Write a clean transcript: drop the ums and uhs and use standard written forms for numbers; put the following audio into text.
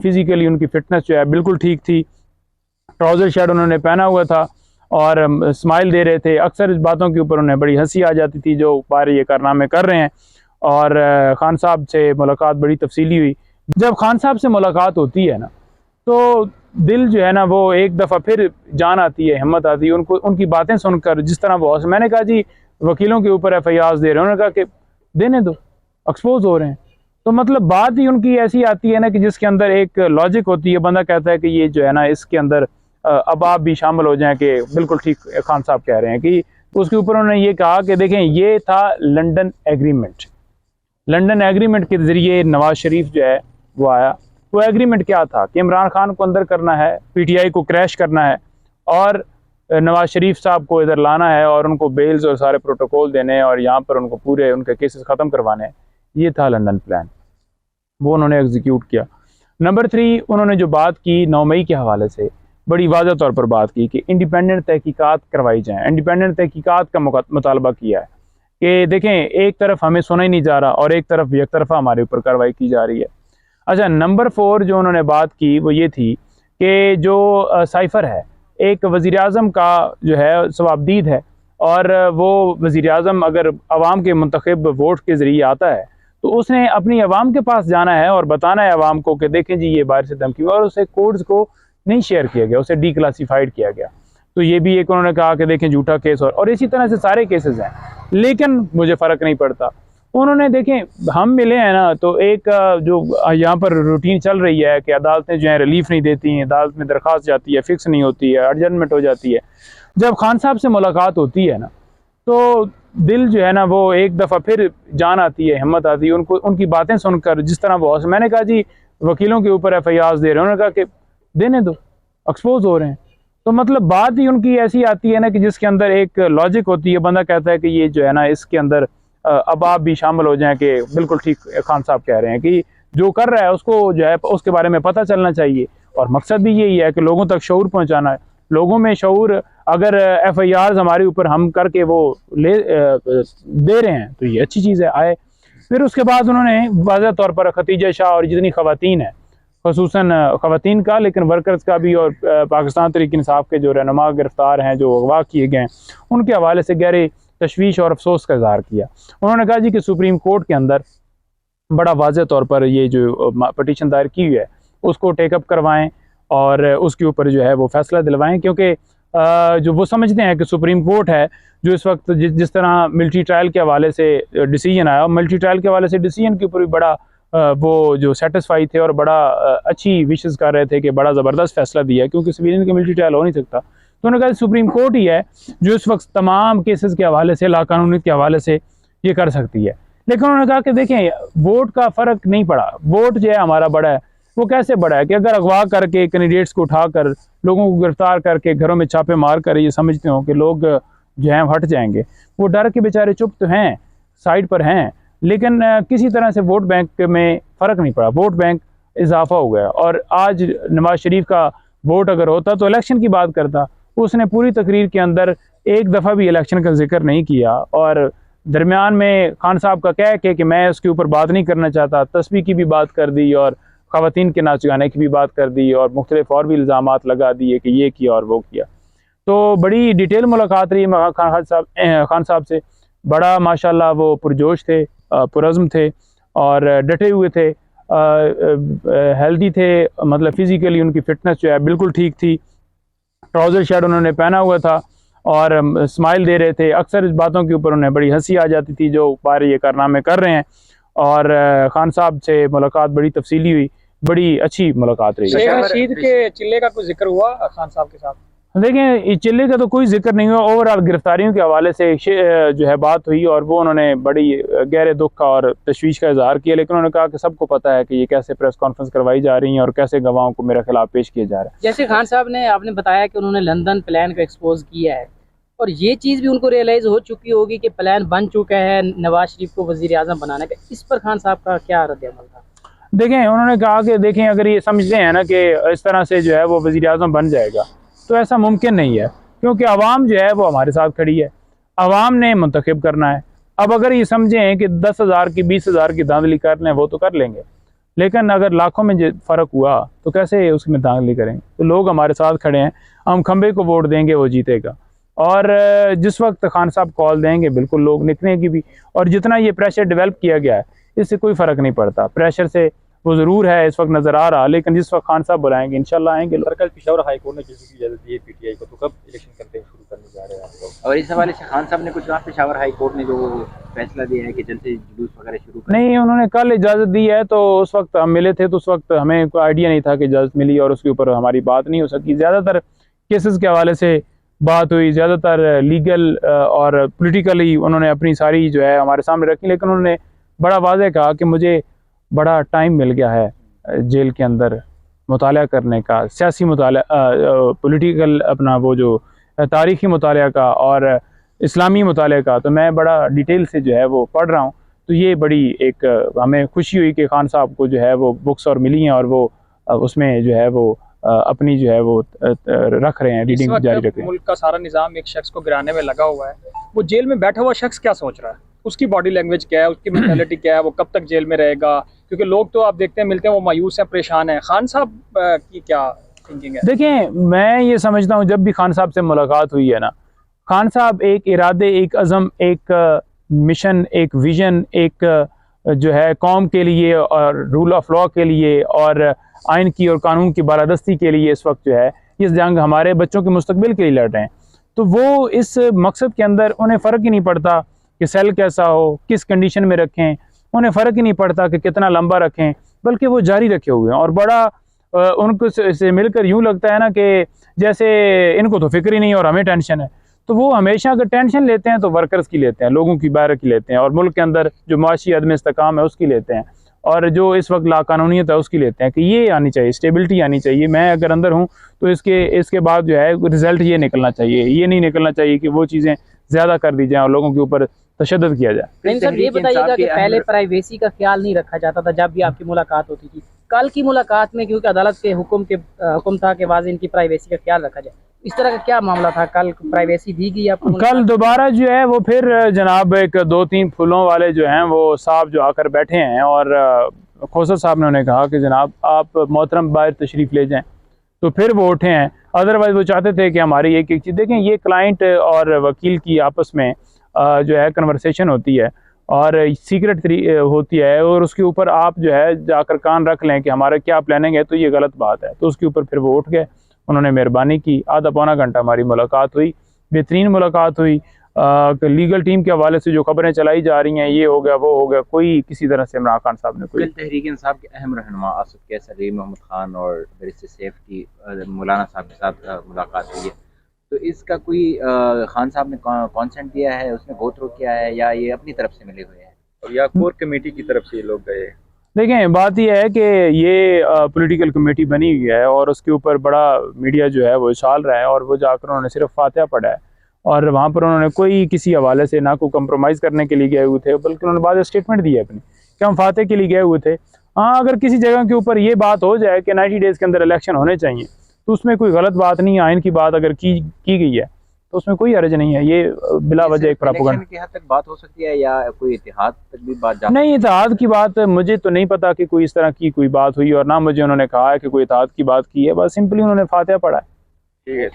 Physically उनकी fitness जो है बिल्कुल ठीक थी। ट्राउज़र शर्ट उन्होंने पहना हुआ था और स्माइल दे रहे थे। अक्सर इस बातों के ऊपर उन्हें बड़ी हंसी आ जाती थी जो बारे ये कारनामे कर रहे हैं। और खान साहब से मुलाकात बड़ी तफसीली हुई। जब खान साहब से मुलाकात होती है ना तो दिल जो है ना वो एक दफ़ा फिर जान आती है, हिम्मत आती है उनको, उनकी बातें सुनकर। जिस तरह वो, मैंने कहा जी वकीलों के ऊपर FIR दे रहे हैं, उन्होंने कहा कि देने दो, एक्सपोज हो रहे हैं। तो मतलब बात ही उनकी ऐसी आती है ना कि जिसके अंदर एक लॉजिक होती है। बंदा कहता है कि ये जो है ना इसके अंदर अब आप भी शामिल हो जाएं कि बिल्कुल ठीक खान साहब कह रहे हैं। कि उसके ऊपर उन्होंने ये कहा कि देखें ये था लंदन एग्रीमेंट। लंदन एग्रीमेंट के ज़रिए नवाज शरीफ जो है वो आया। वो एग्रीमेंट क्या था कि इमरान खान को अंदर करना है, PTI को क्रैश करना है और नवाज शरीफ साहब को इधर लाना है और उनको बेल्स और सारे प्रोटोकॉल देने हैं और यहाँ पर उनको पूरे उनके केसेस ख़त्म करवाने हैं। ये था लंदन प्लान, वो उन्होंने एग्जीक्यूट किया। नंबर 3, उन्होंने जो बात की 9 मई के हवाले से बड़ी वाज़ह तौर पर बात की कि इंडिपेंडेंट तहकीकात करवाई जाएँ। इंडिपेंडेंट तहकीकात का मुतालबा किया है कि देखें एक तरफ हमें सुना ही नहीं जा रहा और एक तरफ एक तरफा हमारे ऊपर कार्रवाई की जा रही है। अच्छा, नंबर 4 जो उन्होंने बात की वो ये थी कि जो साइफ़र है, एक वज़ीर-ए-आज़म का जो है सवाबदीद है और वो वज़ीर-ए-आज़म अगर आवाम के मुंतखब वोट के ज़रिए आता है तो उसने अपनी आवाम के पास जाना है और बताना है आवाम को कि देखें जी ये बाहर से धमकी, और उसे कोड्स को नहीं शेयर किया गया, उसे डीक्लासीफाइड किया गया। तो ये भी एक उन्होंने कहा कि देखें झूठा केस, और इसी तरह से सारे केसेस हैं। लेकिन मुझे फ़र्क नहीं पड़ता। उन्होंने देखें हम मिले हैं ना तो एक जो यहाँ पर रूटीन चल रही है कि अदालतें जो है रिलीफ नहीं देती हैं, अदालत में दरख्वास्त जाती है, फिक्स नहीं होती है, एडजमेंट हो जाती है। जब खान साहब से मुलाकात होती है ना तो दिल जो है ना वो एक दफ़ा फिर जान आती है, हिम्मत आती है उनको, उनकी बातें सुनकर। जिस तरह वो, मैंने कहा जी वकीलों के ऊपर FIR दे रहे हैं, उन्होंने कहा कि देने दो, एक्सपोज हो रहे हैं। तो मतलब बात ही उनकी ऐसी आती है ना कि जिसके अंदर एक लॉजिक होती है। बंदा कहता है कि ये जो है ना इसके अंदर अब आप भी शामिल हो जाएं कि बिल्कुल ठीक खान साहब कह रहे हैं कि जो कर रहा है उसको जो है उसके बारे में पता चलना चाहिए। और मकसद भी यही है कि लोगों तक शऊर पहुंचाना है। लोगों में शऊर अगर FIRs हमारे ऊपर हम करके वो दे रहे हैं तो ये अच्छी चीज़ है, आए। फिर उसके बाद उन्होंने वाज़ह तौर पर खतीजा शाह और जितनी ख़वातीन हैं, ख़ुसूसन ख़वातीन का, लेकिन वर्कर्स का भी, और पाकिस्तान तहरीक इंसाफ के जो रहनुमा गिरफ्तार हैं, जो अगवा किए गए हैं, उनके हवाले से गहरे तशवीश और अफसोस का इज़हार किया। उन्होंने कहा जी कि सुप्रीम कोर्ट के अंदर बड़ा वाज़ह तौर पर ये जो पटिशन दायर की हुई है उसको टेकअप करवाएं और उसके ऊपर जो है वो फैसला दिलवाएं। क्योंकि जो वो समझते हैं कि सुप्रीम कोर्ट है जो इस वक्त जिस तरह मिलिट्री ट्रायल के हवाले से डिसीजन आया, और मिलिट्री ट्रायल के हवाले से डिसीजन के ऊपर भी बड़ा वो जो सेटिस्फाई थे और बड़ा अच्छी विशेज़ कर रहे थे कि बड़ा ज़बरदस्त फैसला दिया है, क्योंकि सिविलियन के मिलिट्री ट्रायल हो नहीं सकता। तो उन्होंने कहा सुप्रीम कोर्ट ही है जो इस वक्त तमाम केसेस के हवाले से, लाकानूनियत के हवाले से ये कर सकती है। लेकिन उन्होंने कहा कि देखें वोट का फ़र्क नहीं पड़ा, वोट जो है हमारा बड़ा है। वो कैसे बड़ा है कि अगर अगवा करके कैंडिडेट्स को उठाकर लोगों को गिरफ्तार करके घरों में छापे मार कर ये समझते हो कि लोग जो हैं हट जाएंगे, वो डर के बेचारे चुप तो हैं, साइड पर हैं, लेकिन किसी तरह से वोट बैंक में फ़र्क नहीं पड़ा। वोट बैंक इजाफा हो गया। और आज नवाज शरीफ का वोट अगर होता तो इलेक्शन की बात करता। उसने पूरी तकरीर के अंदर एक दफ़ा भी इलेक्शन का जिक्र नहीं किया, और दरमियान में खान साहब का कह के कि मैं उसके ऊपर बात नहीं करना चाहता, तस्बीह की भी बात कर दी और ख़वातीन के नाच गाने की भी बात कर दी और मुख्तलिफ और भी इल्ज़ामात लगा दिए कि ये किया और वो किया। तो बड़ी डिटेल मुलाकात रही खान साहब से। बड़ा माशाल्लाह वो पुरजोश थे, पुरज़्म थे और डटे हुए थे, हेल्दी थे, मतलब फ़िज़िकली उनकी फ़िटनेस जो है बिल्कुल ठीक थी। ट्राउज़र शर्ट उन्होंने पहना हुआ था और स्माइल दे रहे थे। अक्सर इस बातों के ऊपर उन्हें बड़ी हंसी आ जाती थी जो बारे ये कारनामे कर रहे हैं। और खान साहब से मुलाकात बड़ी तफसीली हुई, बड़ी अच्छी मुलाकात रही। शेख रशीद के चिल्ले का कोई जिक्र हुआ खान साहब के साथ? देखें चिल्ले का तो कोई जिक्र नहीं हुआ। ओवरऑल गिरफ्तारियों के हवाले से जो है बात हुई और वो उन्होंने बड़ी गहरे दुख का और तशवीश का इजहार किया। लेकिन उन्होंने कहा कि सबको पता है कि ये कैसे प्रेस कॉन्फ्रेंस करवाई जा रही है और कैसे गवाहों को मेरे खिलाफ पेश किया जा रहा है। जैसे खान साहब ने आपने बताया कि उन्होंने लंदन प्लान को एक्सपोज किया है और ये चीज़ भी उनको रियलाइज़ हो चुकी होगी कि प्लान बन चुका है नवाज शरीफ को वज़ीर आज़म बनाने का। इस पर खान साहब का क्या रद्द-ए-अमल था? देखें उन्होंने कहा कि देखें अगर ये समझते हैं ना कि इस तरह से जो है वो वज़ीर आज़म बन जाएगा तो ऐसा मुमकिन नहीं है, क्योंकि आवाम जो है वो हमारे साथ खड़ी है, आवाम ने मुंतखब करना है। अब अगर ये समझें कि 10,000 की 20,000 की धांधली कर लें वो तो कर लेंगे, लेकिन अगर लाखों में फ़र्क हुआ तो कैसे उसमें दाखिली करेंगे। तो लोग हमारे साथ खड़े हैं, हम खंबे को वोट देंगे, वो जीतेगा। और जिस वक्त खान साहब कॉल देंगे बिल्कुल लोग निकलेंगे भी। और जितना ये प्रेशर डेवलप किया गया है इससे कोई फ़र्क नहीं पड़ता। प्रेशर से वो ज़रूर है इस वक्त नज़र आ रहा, लेकिन जिस वक्त खान साहब बुलाएंगे इंशाल्लाह आएंगे लोग। कल पेशावर हाई कोर्ट ने जल्दी की इजाज़त दी है पीटीआई को, तो कब इलेक्शन कैंपेन शुरू करने जा रहे हैं आप लोग? और इस हवाले से खान साहब ने कुछ कहा, पेशावर हाई कोर्ट ने जो फैसला दिया है कि जल्द से जुलूस वगैरह शुरू करें? नहीं, उन्होंने कल इजाज़त दी है, तो उस वक्त हम मिले थे तो उस वक्त हमें कोई आइडिया नहीं था कि इजाज़त मिली और उसके ऊपर हमारी बात नहीं हो सकी। ज़्यादातर केसेस के हवाले से बात हुई, ज़्यादातर लीगल और पॉलिटिकली उन्होंने अपनी सारी जो है हमारे सामने रखी, लेकिन उन्होंने बड़ा वाज़ेह कहा कि मुझे बड़ा टाइम मिल गया है जेल के अंदर मुताला करने का, सियासी मुताला, पॉलिटिकल अपना वो जो तारीख़ी मुताला का और इस्लामी मुताले का, तो मैं बड़ा डिटेल से जो है वो पढ़ रहा हूँ। तो ये बड़ी एक हमें खुशी हुई कि खान साहब को जो है वो बुक्स और मिली हैं और वो उसमें जो है वो अपनी जो है वो रख रहे हैं, रीडिंग जारी रख रहे हैं। मुल्क का सारा निज़ाम एक शख्स को गिराने में लगा हुआ है, वो जेल में बैठा हुआ शख्स क्या सोच रहा है, उसकी बॉडी लैंग्वेज क्या है, उसकी मेंटालिटी क्या है, वो कब तक जेल में रहेगा? क्योंकि लोग तो आप देखते हैं मिलते हैं वो मायूस हैं, परेशान हैं। खान साहब की क्या थिंकिंग है? देखें, मैं ये समझता हूँ जब भी खान साहब से मुलाकात हुई है ना, खान साहब एक इरादे, एक अज़म, एक मिशन, एक विज़न, एक जो है कौम के लिए और रूल ऑफ लॉ के लिए और आइन की और कानून की बालादस्ती के लिए इस वक्त जो है इस जंग हमारे बच्चों के मुस्तकबिल के लिए लड़ रहे हैं। तो वो इस मकसद के अंदर उन्हें फ़र्क ही नहीं पड़ता कि सेल कैसा हो, किस कंडीशन में रखें, उन्हें फ़र्क ही नहीं पड़ता कि कितना लंबा रखें, बल्कि वो जारी रखे हुए हैं। और बड़ा उनको से मिलकर यूँ लगता है ना कि जैसे इनको तो फिक्र ही नहीं और हमें टेंशन है। तो वो हमेशा अगर टेंशन लेते हैं तो वर्कर्स की लेते हैं, लोगों की बाहर की लेते हैं, और मुल्क के अंदर जो माशी अदम इस्तेकाम है उसकी लेते हैं, और जो इस वक्त लाकानूनियत है उसकी लेते हैं कि ये आनी चाहिए, स्टेबिलिटी आनी चाहिए। मैं अगर अंदर हूँ तो इसके बाद जो है रिज़ल्ट ये निकलना चाहिए, ये नहीं निकलना चाहिए कि वो चीज़ें ज़्यादा कर दी जाएँ और लोगों के ऊपर तशद्दुद किया जाए। नहीं सर, ये बताइएगा कि पहले प्राइवेसी का ख्याल नहीं रखा जाता था जब भी आपकी मुलाकात होती थी, कल की मुलाकात में क्योंकि अदालत के हुक्म था कि वाज़ेह इनकी प्राइवेसी का ख्याल रखा जाए, इस तरह का क्या मामला था? कल प्राइवेसी दी गई आपको? कल दोबारा जो है वो फिर जनाब एक 2-3 फूलों वाले जो हैं वो साहब जो आकर बैठे हैं, और खोसर साहब ने उन्हें कहा कि जनाब आप मोहतरम बाहर तशरीफ़ ले जाएं, तो फिर वो उठे हैं। अदरवाइज़ वो चाहते थे कि हमारी एक एक चीज़ देखें, ये क्लाइंट और वकील की आपस में जो है कन्वर्सेशन होती है और सीक्रेट होती है, और उसके ऊपर आप जो है जाकर कान रख लें कि हमारा क्या प्लानिंग है, तो ये गलत बात है। तो उसके ऊपर फिर वो उठ गए, उन्होंने मेहरबानी की, आधा पौना घंटा हमारी मुलाकात हुई, बेहतरीन मुलाकात हुई। लीगल टीम के हवाले से जो खबरें चलाई जा रही हैं, ये हो गया वो हो गया, कोई किसी तरह से इमरान खान साहब ने कोई। कल तहरीक इंसाफ के अहम रहनुमा आसिफ कैसर, मोहम्मद खान और बैरिस्टर सैफ की मौलाना साहब के साथ मुलाकात हुई है, तो इसका कोई खान साहब ने कॉन्सेंट दिया है, उसने गो थ्रू किया है, या ये अपनी तरफ से मिले हुए हैं, और या कोर कमेटी की तरफ से ये लोग गए? देखें, बात यह है कि ये पॉलिटिकल कमेटी बनी हुई है और उसके ऊपर बड़ा मीडिया जो है वो उछाल रहा है, और वो जाकर उन्होंने सिर्फ फातिहा पढ़ा है, और वहाँ पर उन्होंने कोई किसी हवाले से ना कोई कंप्रोमाइज़ करने के लिए गए हुए थे, बल्कि उन्होंने बाद स्टेटमेंट दी है अपनी कि हम फातिहा के लिए गए हुए थे। हाँ, अगर किसी जगह के ऊपर ये बात हो जाए कि 90 डेज़ के अंदर इलेक्शन होने चाहिए, तो उसमें कोई गलत बात नहीं है, आइन की बात अगर की गई है तो उसमें कोई हर्ज नहीं है। ये बिला वजह एक प्रोपेगेंडा की हद तक बात हो सकती है, या कोई इतिहाद तक भी बात नहीं, इतिहाद की बात मुझे तो नहीं पता कि कोई इस तरह की कोई बात हुई, और ना मुझे उन्होंने कहा है कि कोई इतिहाद की बात की है, बस सिंपली उन्होंने फातिहा पढ़ा है। ठीक है।